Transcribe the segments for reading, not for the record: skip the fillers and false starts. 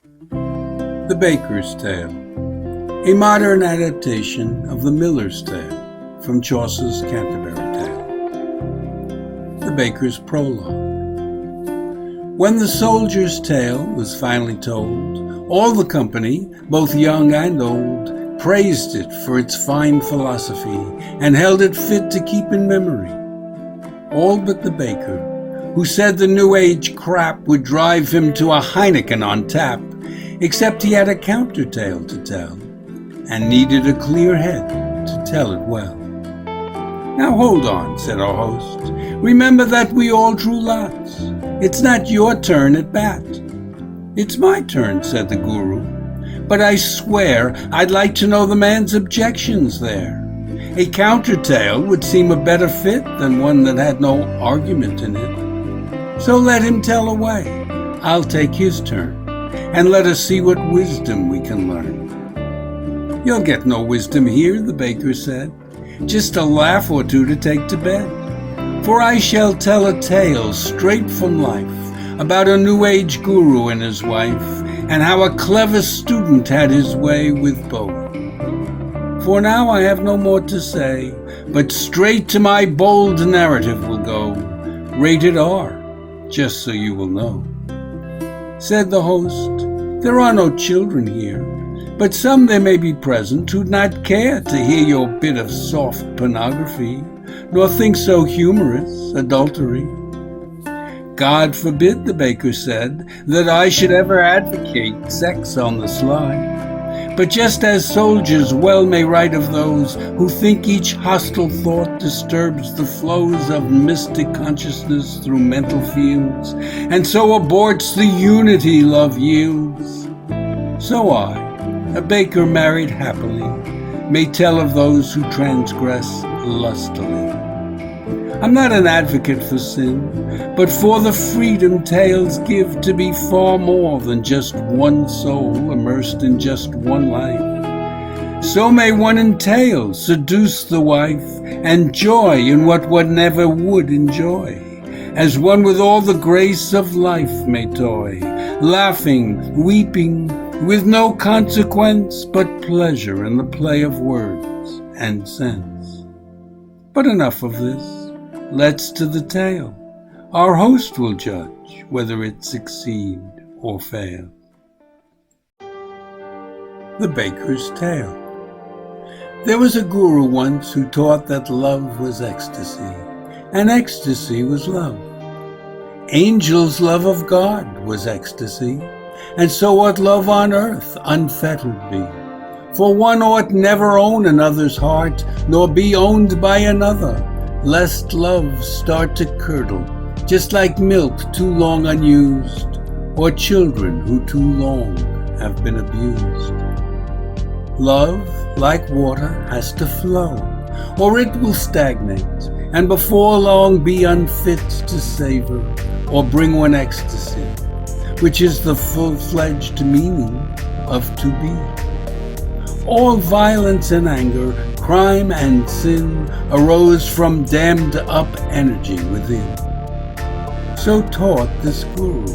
The Baker's Tale, a modern adaptation of The Miller's Tale from Chaucer's Canterbury Tale. The Baker's Prologue. When the soldier's tale was finally told, all the company, both young and old, praised it for its fine philosophy and held it fit to keep in memory. All but the baker, who said the New Age crap would drive him to a Heineken on tap, except he had a counter tale to tell, and needed a clear head to tell it well. Now hold on, said our host. Remember that we all drew lots. It's not your turn at bat. It's my turn, said the guru. But I swear I'd like to know the man's objections there. A counter tale would seem a better fit than one that had no argument in it. So let him tell away. I'll take his turn. And let us see what wisdom we can learn. You'll get no wisdom here, the baker said, just a laugh or two to take to bed. For I shall tell a tale straight from life about a New Age guru and his wife, and how a clever student had his way with both. For now I have no more to say, but straight to my bold narrative will go, rated R, just so you will know. Said the host, there are no children here, but some there may be present who'd not care to hear your bit of soft pornography, nor think so humorous adultery. God forbid, the baker said, that I should ever advocate sex on the sly. But just as soldiers well may write of those who think each hostile thought disturbs the flows of mystic consciousness through mental fields, and so aborts the unity love yields, so I, a baker married happily, may tell of those who transgress lustily. I'm not an advocate for sin, but for the freedom tales give to be far more than just one soul immersed in just one life. So may one in tales seduce the wife, and joy in what one never would enjoy, as one with all the grace of life may toy, laughing, weeping, with no consequence but pleasure in the play of words and sense. But enough of this. Let's to the tale. Our host will judge whether it succeed or fail. The Baker's Tale. There was a guru once who taught that love was ecstasy, and ecstasy was love. Angels' love of God was ecstasy, and so ought love on earth unfettered be. For one ought never own another's heart, nor be owned by another, lest love start to curdle, just like milk too long unused, or children who too long have been abused. Love, like water, has to flow, or it will stagnate, and before long be unfit to savor, or bring one ecstasy, which is the full-fledged meaning of to be. All violence and anger, crime and sin arose from dammed-up energy within. So taught this guru,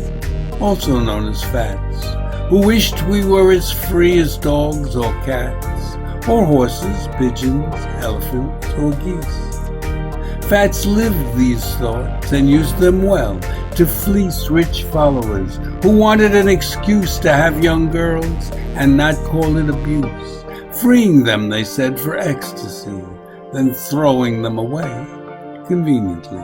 also known as Fats, who wished we were as free as dogs or cats, or horses, pigeons, elephants, or geese. Fats lived these thoughts and used them well to fleece rich followers who wanted an excuse to have young girls and not call it abuse. Freeing them, they said, for ecstasy, then throwing them away conveniently.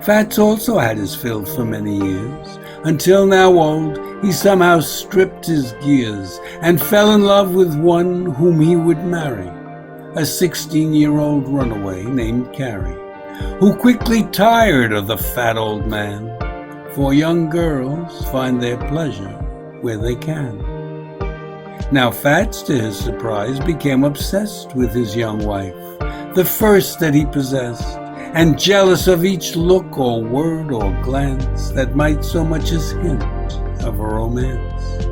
Fats also had his fill for many years, until now old, he somehow stripped his gears and fell in love with one whom he would marry, a 16-year-old runaway named Carrie, who quickly tired of the fat old man, for young girls find their pleasure where they can. Now Fats, to his surprise, became obsessed with his young wife, the first that he possessed, and jealous of each look or word or glance that might so much as hint of a romance.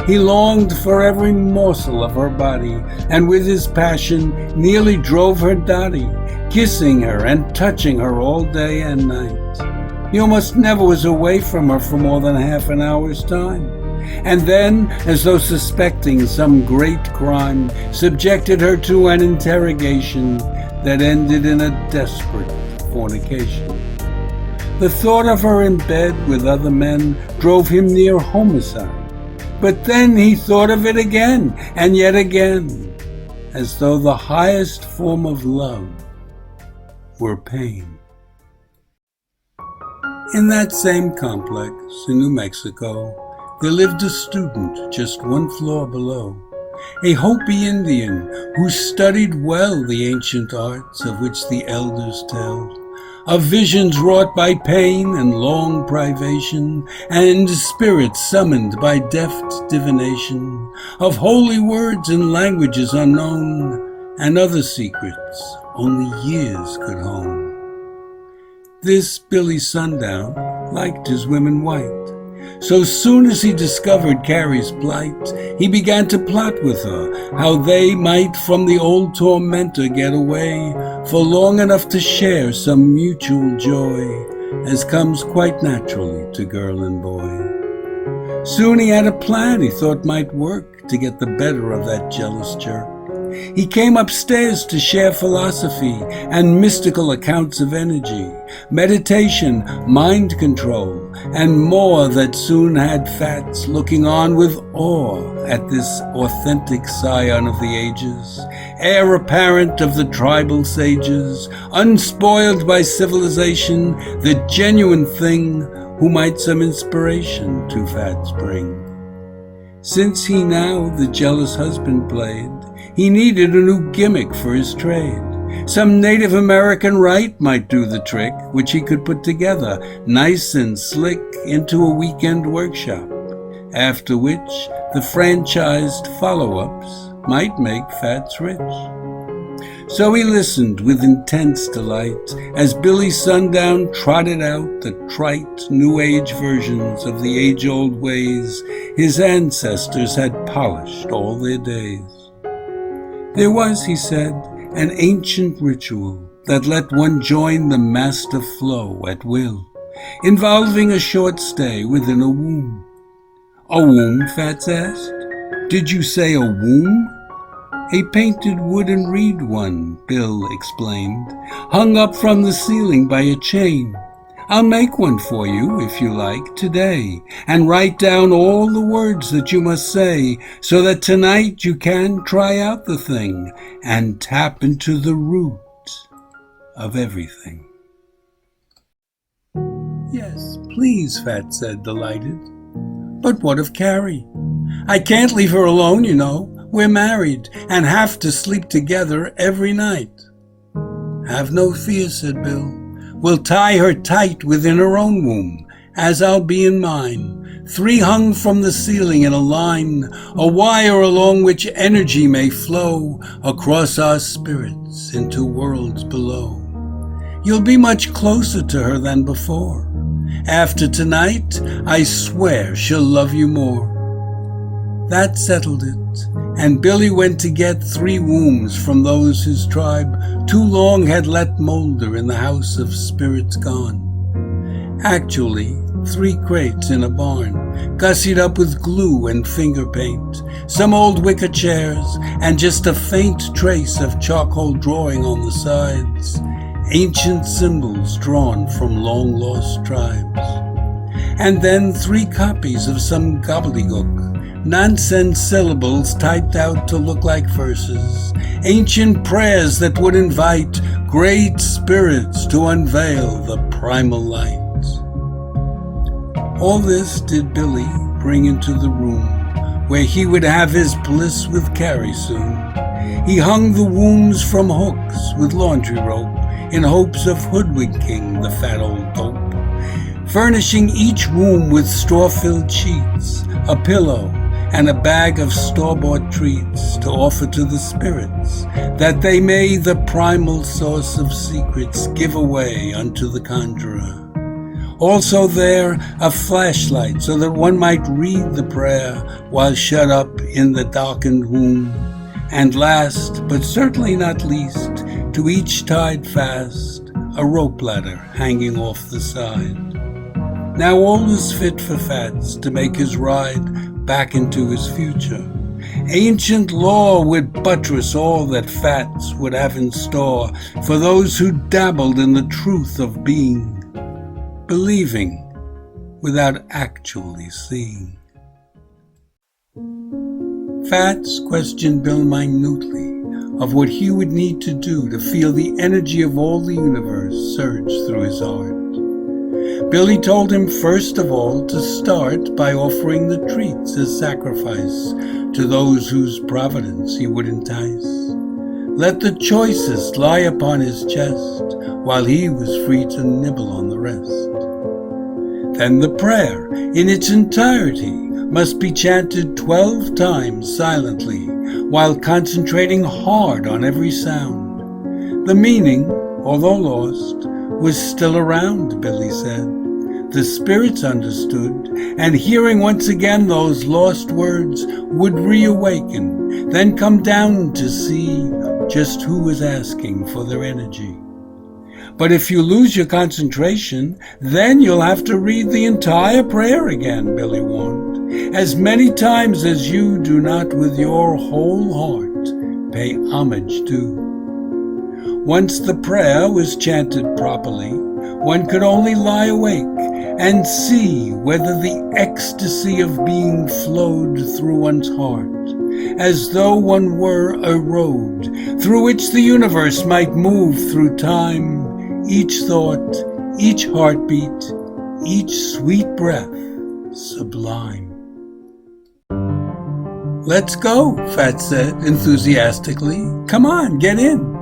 He longed for every morsel of her body, and with his passion nearly drove her dotty, kissing her and touching her all day and night. He almost never was away from her for more than half an hour's time, and then, as though suspecting some great crime, subjected her to an interrogation that ended in a desperate fornication. The thought of her in bed with other men drove him near homicide. But then he thought of it again, and yet again, as though the highest form of love were pain. In that same complex in New Mexico, there lived a student just one floor below, a Hopi Indian who studied well the ancient arts of which the elders tell, of visions wrought by pain and long privation, and spirits summoned by deft divination, of holy words and languages unknown, and other secrets only years could hone. This Billy Sundown liked his women white. So soon as he discovered Carrie's plight, he began to plot with her how they might from the old tormentor get away for long enough to share some mutual joy, as comes quite naturally to girl and boy. Soon he had a plan he thought might work to get the better of that jealous jerk. He came upstairs to share philosophy and mystical accounts of energy, meditation, mind control, and more that soon had Fats looking on with awe at this authentic scion of the ages, heir apparent of the tribal sages, unspoiled by civilization, the genuine thing who might some inspiration to Fats bring. Since he now the jealous husband played, he needed a new gimmick for his trade. Some Native American rite might do the trick, which he could put together, nice and slick, into a weekend workshop, after which the franchised follow-ups might make Fats rich. So he listened with intense delight as Billy Sundown trotted out the trite, New Age versions of the age-old ways his ancestors had polished all their days. There was, he said, an ancient ritual that let one join the master flow at will, involving a short stay within a womb. A womb, Fats asked. Did you say a womb? A painted wooden reed one, Bill explained, hung up from the ceiling by a chain. I'll make one for you, if you like, today, and write down all the words that you must say, so that tonight you can try out the thing and tap into the root of everything. Yes, please, Fats said, delighted. But what of Carrie? I can't leave her alone, you know. We're married and have to sleep together every night. Have no fear, said Bill. We'll tie her tight within her own womb, as I'll be in mine. 3 hung from the ceiling in a line, a wire along which energy may flow across our spirits into worlds below. You'll be much closer to her than before. After tonight, I swear she'll love you more. That settled it, and Billy went to get 3 wombs from those his tribe too long had let molder in the house of spirits gone. Actually, 3 crates in a barn, gussied up with glue and finger paint, some old wicker chairs, and just a faint trace of charcoal drawing on the sides, ancient symbols drawn from long-lost tribes. And then 3 copies of some gobbledygook, nonsense syllables typed out to look like verses, ancient prayers that would invite great spirits to unveil the primal light. All this did Billy bring into the room where he would have his bliss with Carrie soon. He hung the wombs from hooks with laundry rope in hopes of hoodwinking the fat old dope, furnishing each womb with straw-filled sheets, a pillow, and a bag of store-bought treats to offer to the spirits, that they may the primal source of secrets give away unto the conjurer. Also there a flashlight so that one might read the prayer while shut up in the darkened womb. And last, but certainly not least, to each tied fast, a rope ladder hanging off the side. Now all was fit for Fats to make his ride back into his future. Ancient lore would buttress all that Fats would have in store for those who dabbled in the truth of being, believing without actually seeing. Fats questioned Bill minutely of what he would need to do to feel the energy of all the universe surge through his heart. Billy told him first of all to start by offering the treats as sacrifice to those whose providence he would entice. Let the choicest lie upon his chest, while he was free to nibble on the rest. Then the prayer in its entirety must be chanted 12 times silently, while concentrating hard on every sound. The meaning, although lost, was still around, Billy said. The spirits understood, and hearing once again those lost words would reawaken, then come down to see just who was asking for their energy. But if you lose your concentration, then you'll have to read the entire prayer again, Billy warned, as many times as you do not with your whole heart pay homage to. Once the prayer was chanted properly, one could only lie awake and see whether the ecstasy of being flowed through one's heart, as though one were a road through which the universe might move through time, each thought, each heartbeat, each sweet breath sublime. "Let's go," Fats said enthusiastically. "Come on, get in."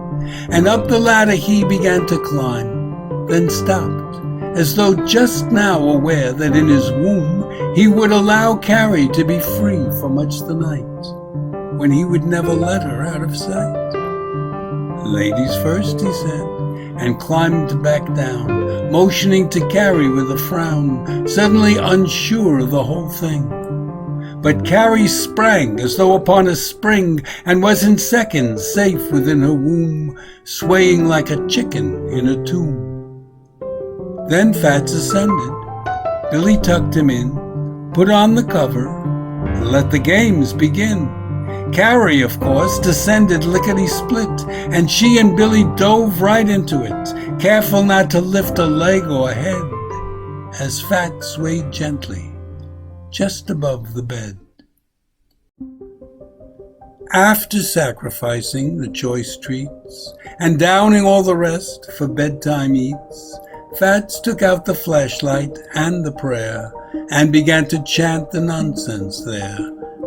And up the ladder he began to climb, then stopped, as though just now aware that in his womb he would allow Carrie to be free for much the night, when he would never let her out of sight. "Ladies first," he said, and climbed back down, motioning to Carrie with a frown, suddenly unsure of the whole thing. But Carrie sprang as though upon a spring, and was in seconds safe within her womb, swaying like a chicken in a tomb. Then Fats ascended. Billy tucked him in, put on the cover, and let the games begin. Carrie, of course, descended lickety-split, and she and Billy dove right into it, careful not to lift a leg or a head, as Fats swayed gently just above the bed. After sacrificing the choice treats and downing all the rest for bedtime eats, Fats took out the flashlight and the prayer and began to chant the nonsense there,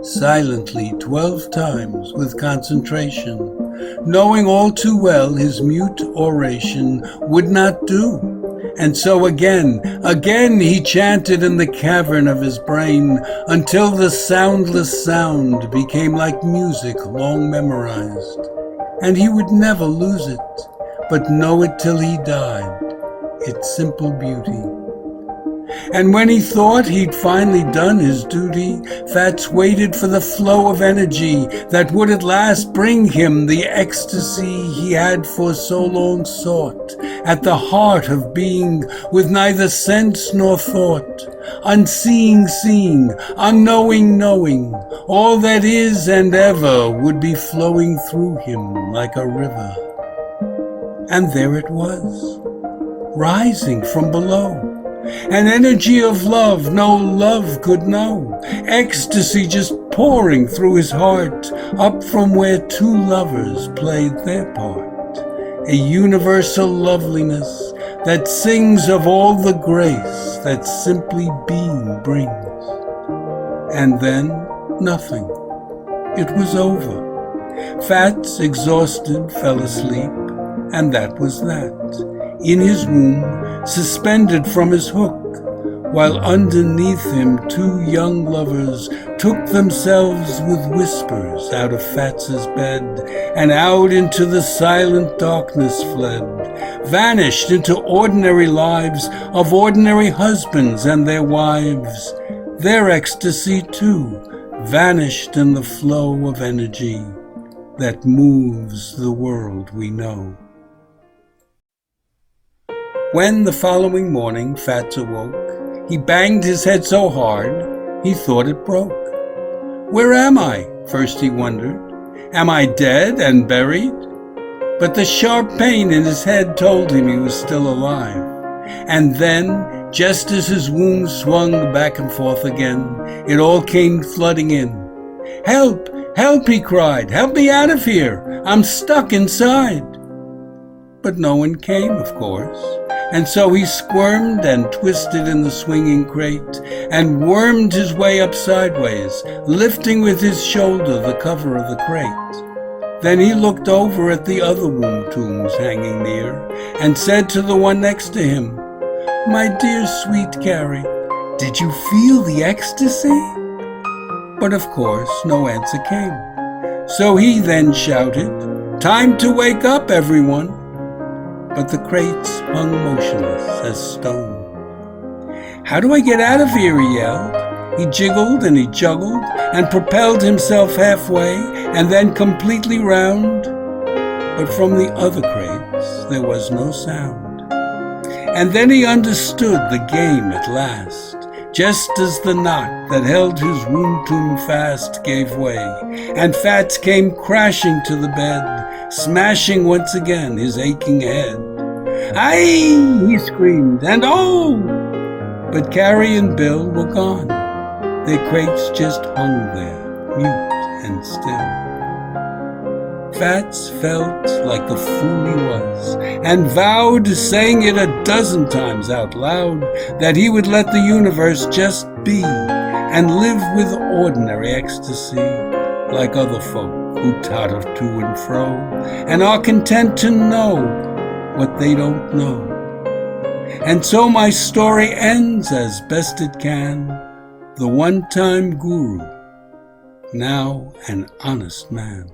silently 12 times with concentration, knowing all too well his mute oration would not do. And so again he chanted in the cavern of his brain until the soundless sound became like music long memorized, and he would never lose it, but know it till he died, its simple beauty. And when he thought he'd finally done his duty, Fats waited for the flow of energy that would at last bring him the ecstasy he had for so long sought, at the heart of being, with neither sense nor thought, unseeing seeing, unknowing knowing, all that is and ever would be flowing through him like a river. And there it was, rising from below. An energy of love no love could know, ecstasy just pouring through his heart, up from where two lovers played their part, a universal loveliness that sings of all the grace that simply being brings. And then nothing. It was over. Fats, exhausted, fell asleep, and that was that. In his womb, suspended from his hook, while underneath him two young lovers took themselves with whispers out of Fats's bed, and out into the silent darkness fled, vanished into ordinary lives of ordinary husbands and their wives. Their ecstasy, too, vanished in the flow of energy that moves the world we know. When the following morning Fats awoke, he banged his head so hard he thought it broke. Where am I? First he wondered. Am I dead and buried? But the sharp pain in his head told him he was still alive. And then, just as his wound swung back and forth again, it all came flooding in. Help! Help! He cried. Help me out of here! I'm stuck inside! But no one came, of course, and so he squirmed and twisted in the swinging crate and wormed his way up sideways, lifting with his shoulder the cover of the crate. Then he looked over at the other womb tombs hanging near and said to the one next to him, My dear sweet Carrie, did you feel the ecstasy? But of course no answer came. So he then shouted, Time to wake up, everyone! But the crates hung motionless as stone. How do I get out of here? He yelled. He jiggled and he juggled and propelled himself halfway and then completely round. But from the other crates there was no sound. And then he understood the game at last, just as the knot that held his womb tomb fast gave way, and Fats came crashing to the bed, smashing once again his aching head. Aye! He screamed, and oh! But Carrie and Bill were gone. Their crates just hung there, mute and still. Fats felt like the fool he was, and vowed, saying it 12 times out loud, that he would let the universe just be and live with ordinary ecstasy, like other folk who totter to and fro, and are content to know what they don't know. And so my story ends as best it can, the one-time guru, now an honest man.